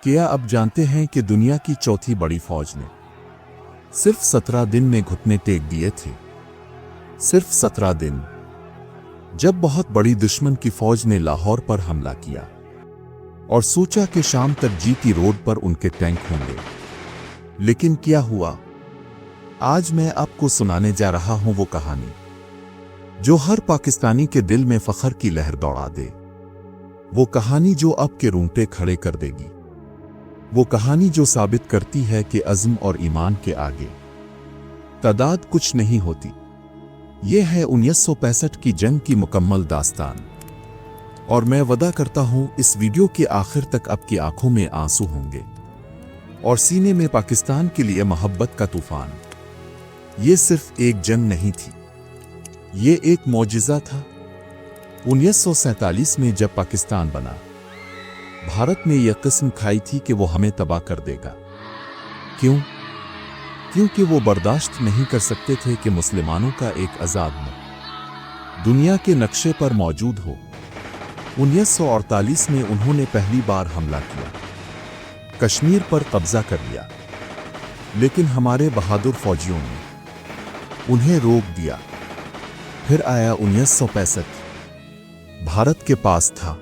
क्या अब जानते हैं कि दुनिया की चौथी बड़ी फौज ने सिर्फ 17 दिन में घुटने टेक दिए थे। सिर्फ 17 दिन, जब बहुत बड़ी दुश्मन की फौज ने लाहौर पर हमला किया और सोचा कि शाम तक जीटी रोड पर उनके टैंक होंगे। लेकिन क्या हुआ? आज मैं आपको सुनाने जा रहा हूं वो कहानी जो हर पाकिस्तानी के दिल में फख्र की लहर दौड़ा दे। वो कहानी जो आपके रोंगटे खड़े कर देगी। वो कहानी जो साबित करती है कि अज़्म और ईमान के आगे तादाद कुछ नहीं होती। ये है 1965 की जंग की मुकम्मल दास्तान। और मैं वादा करता हूं इस वीडियो के आखिर तक आपकी आंखों में आंसू होंगे और सीने में पाकिस्तान के लिए मोहब्बत का तूफान। ये सिर्फ एक जंग नहीं थी, ये एक मौजिज़ा था। 1947 में जब पाकिस्तान बना, भारत ने यह कसम खाई थी कि वो हमें तबाह कर देगा। क्यों? क्योंकि वो बर्दाश्त नहीं कर सकते थे कि मुसलमानों का एक आज़ाद मुल्क दुनिया के नक्शे पर मौजूद हो। 1948 में उन्होंने पहली बार हमला किया, कश्मीर पर कब्जा कर लिया। लेकिन हमारे बहादुर फौजियों ने उन्हें रोक दिया। फिर आया 1965। भारत के पास था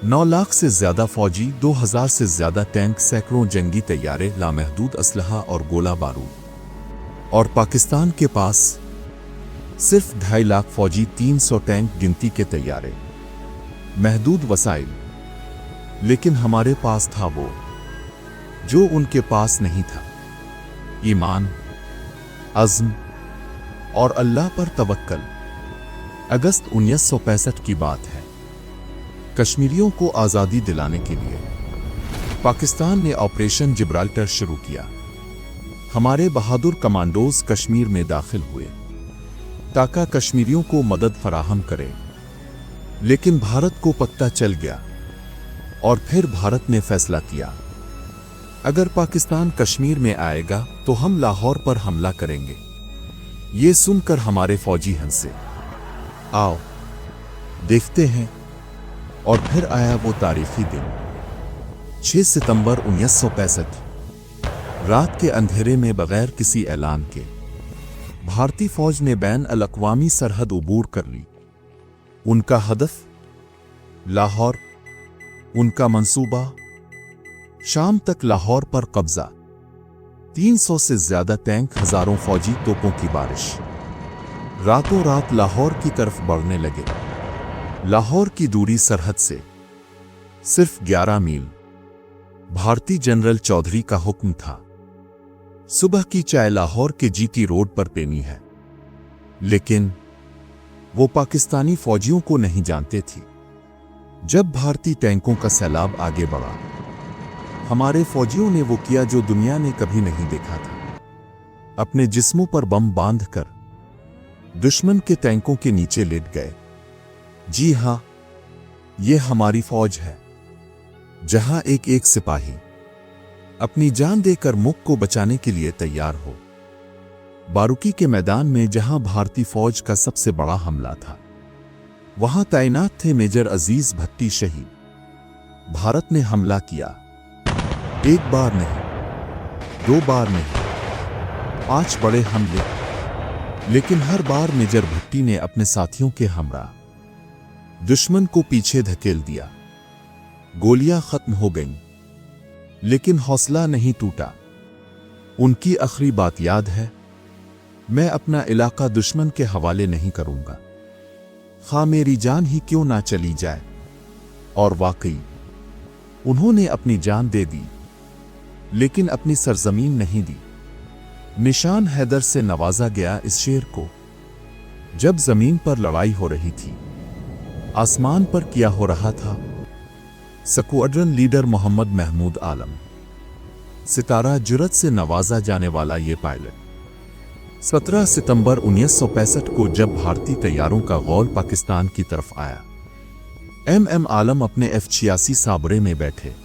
9 लाख से ज्यादा फौजी, 2000 से ज्यादा टैंक, सैकड़ों जंगी तैयारे, लामहदूद असलहा और गोला बारूद। और पाकिस्तान के पास सिर्फ 2.5 लाख फौजी, 300 टैंक गिनती के तैयारे, महदूद वसाइल। लेकिन हमारे पास था वो जो उनके पास नहीं था, ईमान, अज़्म और अल्लाह पर तवक्कल। अगस्त 1965 की बात है। कश्मीरियों को आज़ादी दिलाने के लिए पाकिस्तान ने ऑपरेशन जिब्राल्टर शुरू किया। हमारे बहादुर कमांडोज कश्मीर में दाखिल हुए ताकि कश्मीरियों को मदद फराहम करें। लेकिन भारत को पता चल गया और फिर भारत ने फैसला किया, अगर पाकिस्तान कश्मीर में आएगा तो हम लाहौर पर हमला करेंगे। ये सुनकर हमारे फौजी हंसे। आओ देखते हैं। और फिर आया वो तारीखी दिन, 6 सितंबर 1965। रात के अंधेरे में बगैर किसी ऐलान के भारतीय फौज ने बैन अल-अक़वामी सरहद उबूर कर ली। उनका हदफ लाहौर, उनका मंसूबा शाम तक लाहौर पर कब्जा। 300 से ज्यादा टैंक, हजारों फौजी, तोपों की बारिश। रातों रात लाहौर की तरफ बढ़ने लगे। लाहौर की दूरी सरहद से सिर्फ 11 मील। भारतीय जनरल चौधरी का हुक्म था, सुबह की चाय लाहौर के जीटी रोड पर पीनी है। लेकिन वो पाकिस्तानी फौजियों को नहीं जानते थी, जब भारतीय टैंकों का सैलाब आगे बढ़ा, हमारे फौजियों ने वो किया जो दुनिया ने कभी नहीं देखा था। अपने जिस्मों पर बम बांधकर दुश्मन के टैंकों के नीचे लेट गए। जी हां, ये हमारी फौज है, जहां एक एक सिपाही अपनी जान देकर मुल्क को बचाने के लिए तैयार हो। बारूकी के मैदान में जहां भारतीय फौज का सबसे बड़ा हमला था, वहां तैनात थे मेजर अजीज भट्टी शहीद। भारत ने हमला किया, एक बार नहीं, 2 बार नहीं, 5 बड़े हमले। लेकिन हर बार मेजर भट्टी ने अपने साथियों के हमरा दुश्मन को पीछे धकेल दिया। गोलियां खत्म हो गईं, लेकिन हौसला नहीं टूटा। उनकी आखिरी बात याद है, मैं अपना इलाका दुश्मन के हवाले नहीं करूंगा, खा मेरी जान ही क्यों ना चली जाए। और वाकई उन्होंने अपनी जान दे दी, लेकिन अपनी सरजमीन नहीं दी। निशान हैदर से नवाजा गया इस शेर को, जब जमीन पर लड़ाई हो रही थी, आसमान पर क्या हो रहा था। स्क्वाड्रन लीडर मोहम्मद महमूद आलम, सितारा जुर्रत से नवाजा जाने वाला ये पायलट। 17 सितंबर 1965 को जब भारतीय तैयारों का गौल पाकिस्तान की तरफ आया, एम आलम अपने F-86 साबरे में बैठे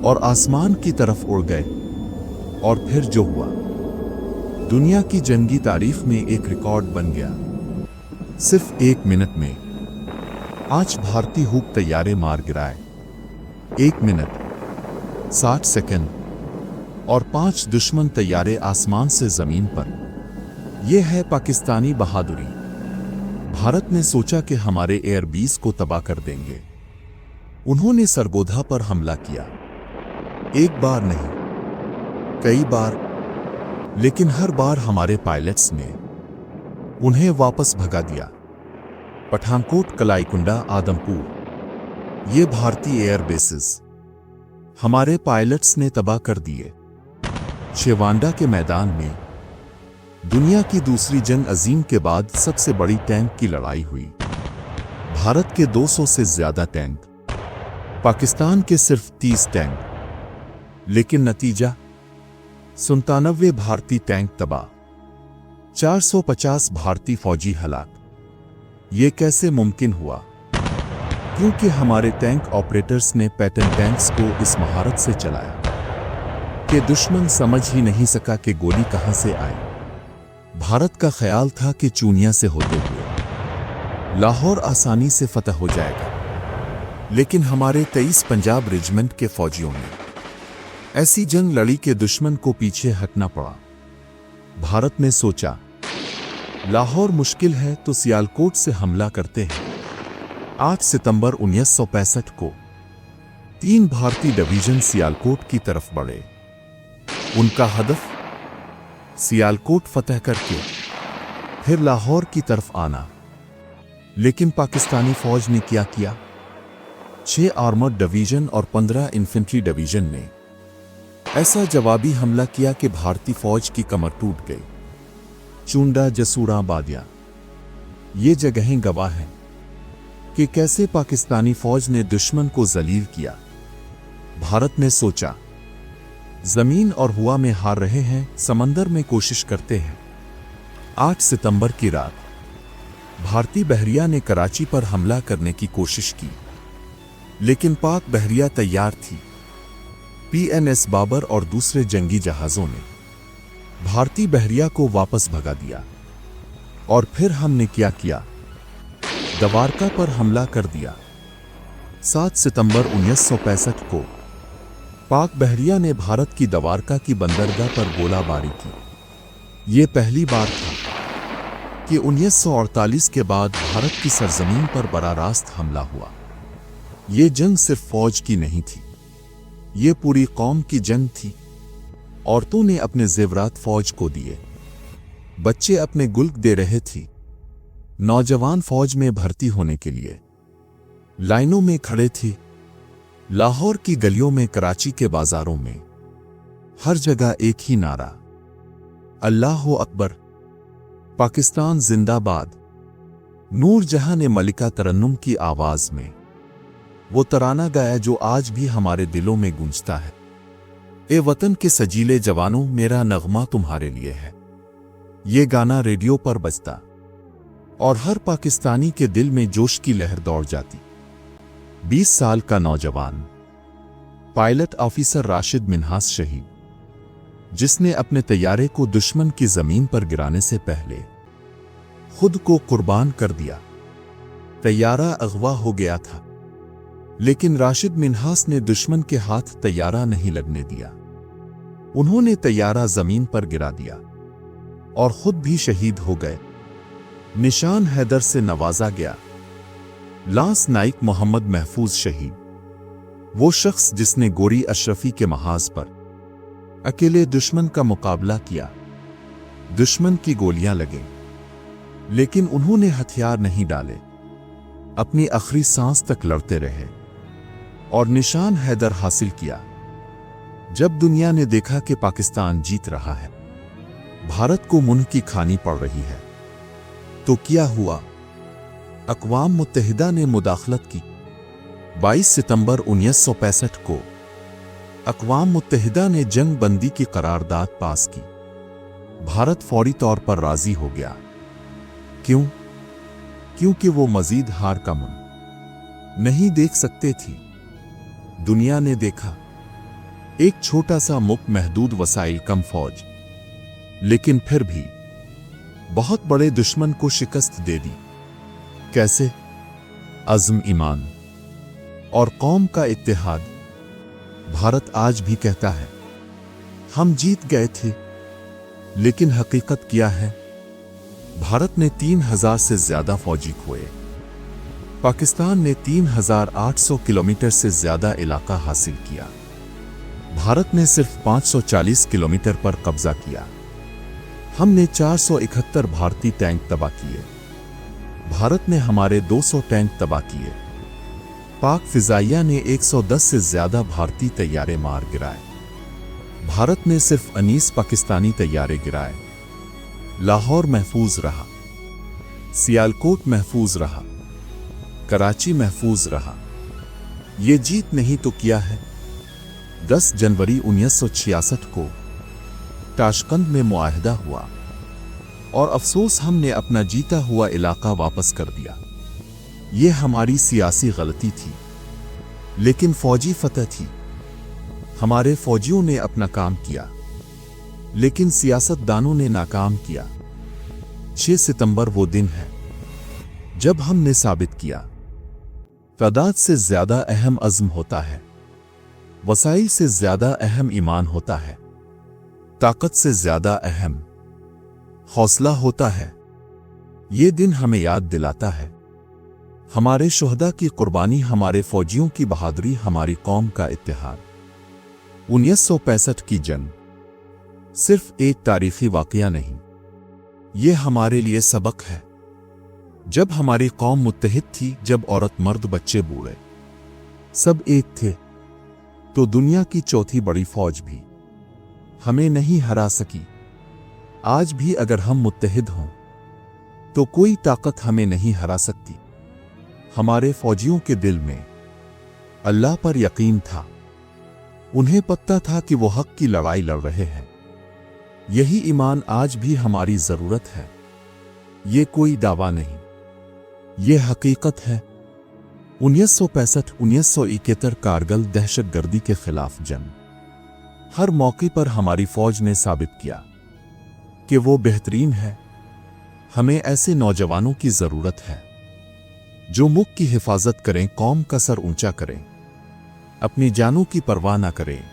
और आसमान की तरफ उड़ गए। और फिर जो हुआ, दुनिया की जंगी तारीख में एक रिकॉर्ड बन गया। सिर्फ 1 मिनट में 5 भारतीय हुक तैयारे मार गिराए। 1 मिनट। 60 सेकंड और 5 दुश्मन तैयारे आसमान से जमीन पर। यह है पाकिस्तानी बहादुरी। भारत ने सोचा कि हमारे एयरबेस को तबाह कर देंगे। उन्होंने सरगोधा पर हमला किया, एक बार नहीं कई बार, लेकिन हर बार हमारे पायलट्स ने उन्हें वापस भगा दिया। पठानकोट, कलाईकुंडा, आदमपुर, ये भारतीय एयरबेसेस हमारे पायलट्स ने तबाह कर दिए। शेवांडा के मैदान में दुनिया की दूसरी जंग अजीम के बाद सबसे बड़ी टैंक की लड़ाई हुई। भारत के 200 से ज्यादा टैंक, पाकिस्तान के सिर्फ 30 टैंक, लेकिन नतीजा 97 भारतीय टैंक तबाह, 450 भारतीय फौजी हलाक। ये कैसे मुमकिन हुआ? क्योंकि हमारे टैंक ऑपरेटर्स ने पैटर्न टैंक्स को इस महारत से चलाया कि दुश्मन समझ ही नहीं सका कि गोली कहां से आए। भारत का ख्याल था कि चूनिया से होते हुए लाहौर आसानी से फतह हो जाएगा, लेकिन हमारे 23 पंजाब रेजिमेंट के फौजियों ने ऐसी जंग लड़ी कि दुश्मन को पीछे हटना पड़ा। भारत ने सोचा लाहौर मुश्किल है तो सियालकोट से हमला करते हैं। 8 सितंबर 1965 को 3 भारतीय डिवीजन सियालकोट की तरफ बढ़े। उनका हदफ सियालकोट फतह करके फिर लाहौर की तरफ आना। लेकिन पाकिस्तानी फौज ने क्या किया? 6 आर्मर्ड डिवीजन और 15 इन्फेंट्री डिवीजन ने ऐसा जवाबी हमला किया कि भारतीय फौज की कमर टूट गई। चुंडा, जसूरा, बादिया, ये जगहें गवाह हैं कि कैसे पाकिस्तानी फौज ने दुश्मन को जलील किया। भारत ने सोचा जमीन और हवा में हार रहे हैं, समंदर में कोशिश करते हैं। 8 सितंबर की रात भारतीय बहरिया ने कराची पर हमला करने की कोशिश की, लेकिन पाक बहरिया तैयार थी। PNS बाबर और दूसरे जंगी जहाजों ने भारतीय बहरिया को वापस भगा दिया। और फिर हमने क्या किया? दवारका पर हमला कर दिया। 7 सितंबर 1965 को पाक बहरिया ने भारत की दवारका की बंदरगाह पर गोलाबारी की। यह पहली बार था कि 1948 के बाद भारत की सरजमीन पर बराह रास्त हमला हुआ। यह जंग सिर्फ फौज की नहीं थी, यह पूरी कौम की जंग थी। औरतों ने अपने जेवरात फौज को दिए, बच्चे अपने गुल्क दे रहे थे, नौजवान फौज में भर्ती होने के लिए लाइनों में खड़े थे। लाहौर की गलियों में, कराची के बाजारों में, हर जगह एक ही नारा, अल्लाह अकबर, पाकिस्तान जिंदाबाद। नूर जहां ने मलिका तरन्नुम की आवाज में वो तराना गाया जो आज भी हमारे दिलों में गूंजता है। ए वतन के सजीले जवानों, मेरा नगमा तुम्हारे लिए है। ये गाना रेडियो पर बजता और हर पाकिस्तानी के दिल में जोश की लहर दौड़ जाती। 20 साल का नौजवान पायलट ऑफिसर राशिद मिन्हास शहीद, जिसने अपने तैयारे को दुश्मन की जमीन पर गिराने से पहले खुद को कुर्बान कर दिया। तैयारा अगवा हो गया था, लेकिन राशिद मिन्हास ने दुश्मन के हाथ तैयारा नहीं लगने दिया। उन्होंने तैयारा जमीन पर गिरा दिया और खुद भी शहीद हो गए। निशान हैदर से नवाजा गया। लांस नाइक मोहम्मद महफूज शहीद, वो शख्स जिसने गोरी अशरफी के महाज पर अकेले दुश्मन का मुकाबला किया। दुश्मन की गोलियां लगे, लेकिन उन्होंने हथियार नहीं डाले, अपनी आखिरी सांस तक लड़ते रहे और निशान हैदर हासिल किया। जब दुनिया ने देखा कि पाकिस्तान जीत रहा है, भारत को मुंह की खानी पड़ रही है, तो क्या हुआ? अक़वाम मुत्तहिदा ने मुदाखलत की। 22 सितंबर 1965 को अक़वाम मुत्तहिदा ने जंग बंदी की करारदाद पास की। भारत फौरी तौर पर राजी हो गया। क्यों? क्योंकि वो मजीद हार का मुंह नहीं देख सकते थी। दुनिया ने देखा एक छोटा सा मुल्क, महदूद वसाइल, कम फौज, लेकिन फिर भी बहुत बड़े दुश्मन को शिकस्त दे दी। कैसे? अज़्म, ईमान और कौम का इत्तेहाद। भारत आज भी कहता है हम जीत गए थे, लेकिन हकीकत क्या है? भारत ने 3000 से ज्यादा फौजी खोए। पाकिस्तान ने 3800 किलोमीटर से ज्यादा इलाका हासिल किया। भारत ने सिर्फ 540 किलोमीटर पर कब्जा किया। हमने 471 भारतीय टैंक तबाह किए। भारत ने हमारे 200 टैंक तबाह किए। पाक फिजाइया ने 110 से ज्यादा भारतीय तैयारे मार गिराए। भारत ने सिर्फ 19 पाकिस्तानी तैयारे गिराए। लाहौर महफूज रहा, सियालकोट महफूज रहा, कराची महफूज रहा। ये जीत नहीं तो क्या है? 10 जनवरी 1966 को ताशकंद में मुआहदा हुआ और अफसोस हमने अपना जीता हुआ इलाका वापस कर दिया। ये हमारी सियासी गलती थी, लेकिन फौजी फतह थी। हमारे फौजियों ने अपना काम किया, लेकिन सियासतदानों ने नाकाम किया। 6 सितंबर वो दिन है जब हमने साबित किया, तादाद से ज्यादा अहम अज़्म होता है, वसाइल से ज्यादा अहम ईमान होता है, ताकत से ज्यादा अहम हौसला होता है। ये दिन हमें याद दिलाता है हमारे शुहदा की कुर्बानी, हमारे फौजियों की बहादुरी, हमारी कौम का इत्तेहाद। 1965 की जंग सिर्फ एक तारीखी वाकया नहीं, ये हमारे लिए सबक है। जब हमारी कौम मुत्तहिद थी, जब औरत मर्द बच्चे बूढ़े सब एक थे, तो दुनिया की चौथी बड़ी फौज भी हमें नहीं हरा सकी। आज भी अगर हम मुत्तहिद हों तो कोई ताकत हमें नहीं हरा सकती। हमारे फौजियों के दिल में अल्लाह पर यकीन था। उन्हें पता था कि वो हक की लड़ाई लड़ रहे हैं। यही ईमान आज भी हमारी जरूरत है। ये कोई दावा नहीं, ये हकीकत है। 1965-1971 कारगिल दहशतगर्दी के खिलाफ जंग, हर मौके पर हमारी फौज ने साबित किया कि वो बेहतरीन है। हमें ऐसे नौजवानों की जरूरत है जो मुल्क की हिफाजत करें, कौम का सर ऊंचा करें, अपनी जानों की परवाह ना करें।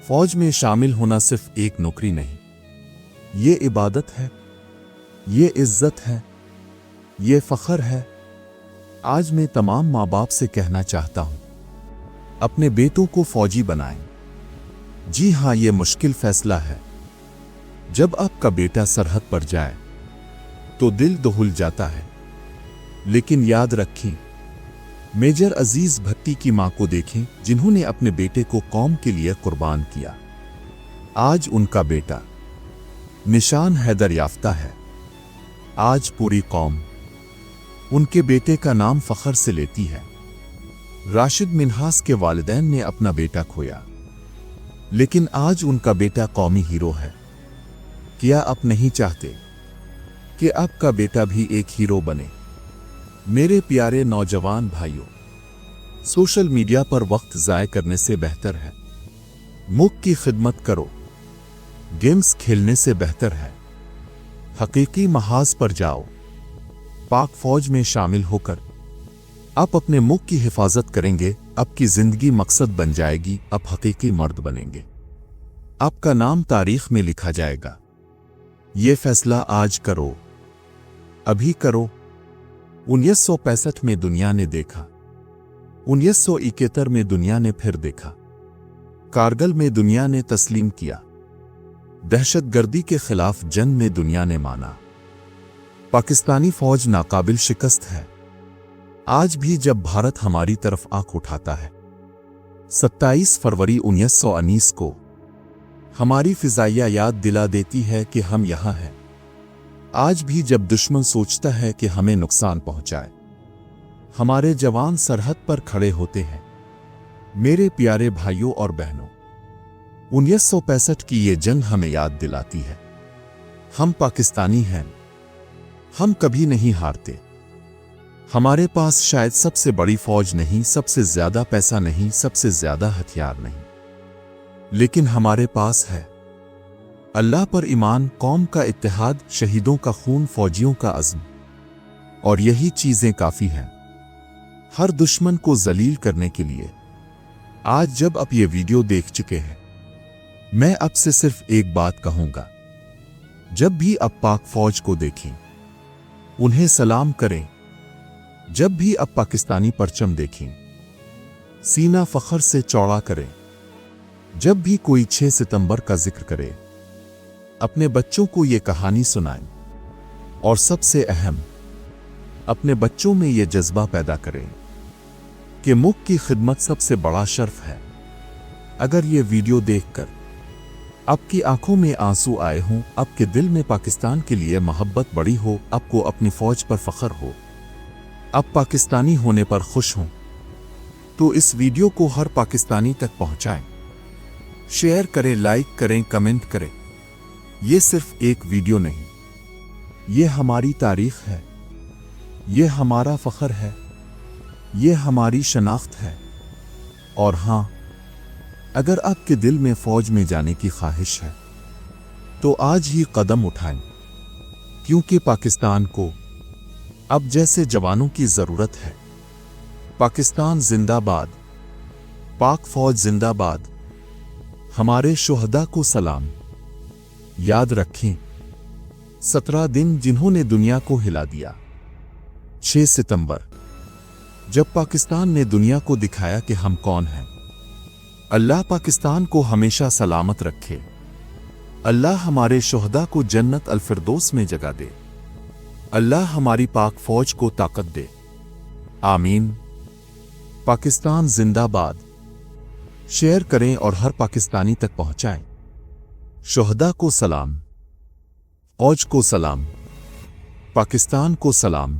फौज में शामिल होना सिर्फ एक नौकरी नहीं, ये इबादत है, ये इज्जत है, ये फख्र है। आज मैं तमाम माँ बाप से कहना चाहता हूं, अपने बेटों को फौजी बनाएं। जी हां, ये मुश्किल फैसला है। जब आपका बेटा सरहद पर जाए तो दिल दहल जाता है, लेकिन याद रखें, मेजर अजीज भट्टी की मां को देखें, जिन्होंने अपने बेटे को कौम के लिए कुर्बान किया। आज उनका बेटा निशान हैदर याफ्ता है। आज पूरी कौम उनके बेटे का नाम फख्र से लेती है। राशिद मिन्हास के वालिदैन ने अपना बेटा खोया, लेकिन आज उनका बेटा कौमी हीरो है। क्या आप नहीं चाहते कि आपका बेटा भी एक हीरो बने? मेरे प्यारे नौजवान भाइयों, सोशल मीडिया पर वक्त ज़ाय करने से बेहतर है मुल्क की खिदमत करो। गेम्स खेलने से बेहतर है हकीकी महाज पर जाओ। पाक फौज में शामिल होकर आप अपने मुल्क की हिफाजत करेंगे, आपकी जिंदगी मकसद बन जाएगी, आप हकीकी मर्द बनेंगे, आपका नाम तारीख में लिखा जाएगा। ये फैसला आज करो, अभी करो। 1965 में दुनिया ने देखा, 1971 में दुनिया ने फिर देखा, कारगिल में दुनिया ने तस्लीम किया, दहशतगर्दी के खिलाफ जंग में दुनिया ने माना। पाकिस्तानी फौज नाकाबिल शिकस्त है। आज भी जब भारत हमारी तरफ आंख उठाता है, 27 फरवरी 1919 को हमारी फिजाइया याद दिला देती है कि हम यहां हैं। आज भी जब दुश्मन सोचता है कि हमें नुकसान पहुंचाए, हमारे जवान सरहद पर खड़े होते हैं। मेरे प्यारे भाइयों और बहनों, 1965 की ये जंग हमें याद दिलाती है, हम पाकिस्तानी हैं, हम कभी नहीं हारते। हमारे पास शायद सबसे बड़ी फौज नहीं, सबसे ज्यादा पैसा नहीं, सबसे ज्यादा हथियार नहीं, लेकिन हमारे पास है अल्लाह पर ईमान, कौम का इत्तेहाद, शहीदों का खून, फौजियों का अज़्म, और यही चीजें काफी हैं हर दुश्मन को जलील करने के लिए। آج جب آپ یہ ویڈیو دیکھ چکے ہیں، میں اب سے صرف ایک بات کہوں گا۔ جب بھی آپ پاک فوج کو دیکھیں، انہیں سلام کریں۔ جب بھی آپ پاکستانی پرچم دیکھیں، سینہ فخر سے چوڑا کریں۔ جب بھی کوئی 6 ستمبر کا ذکر کرے، اپنے بچوں کو یہ کہانی سنائیں، اور سب سے اہم، اپنے بچوں میں یہ جذبہ پیدا کریں کہ ملک کی خدمت سب سے بڑا شرف ہے۔ اگر یہ ویڈیو دیکھ کر آپ کی آنکھوں میں آنسو آئے ہوں، آپ کے دل میں پاکستان کے لیے محبت بڑی ہو، آپ کو اپنی فوج پر فخر ہو، آپ پاکستانی ہونے پر خوش ہوں، تو اس ویڈیو کو ہر پاکستانی تک پہنچائیں۔ شیئر کریں، لائک کریں، کمنٹ کریں۔ یہ صرف ایک ویڈیو نہیں، یہ ہماری تاریخ ہے، یہ ہمارا فخر ہے، یہ ہماری شناخت ہے۔ اور ہاں، اگر آپ کے دل میں فوج میں جانے کی خواہش ہے تو آج ہی قدم اٹھائیں، کیونکہ پاکستان کو اب جیسے جوانوں کی ضرورت ہے۔ پاکستان زندہ باد، پاک فوج زندہ باد، ہمارے شہداء کو سلام۔ یاد رکھیں، 17 دن جنہوں نے دنیا کو ہلا دیا۔ 6 ستمبر، جب پاکستان نے دنیا کو دکھایا کہ ہم کون ہیں۔ اللہ پاکستان کو ہمیشہ سلامت رکھے۔ اللہ ہمارے شہداء کو جنت الفردوس میں جگہ دے۔ اللہ ہماری پاک فوج کو طاقت دے۔ آمین۔ پاکستان زندہ باد۔ شیئر کریں اور ہر پاکستانی تک پہنچائیں۔ شہداء کو سلام، فوج کو سلام، پاکستان کو سلام۔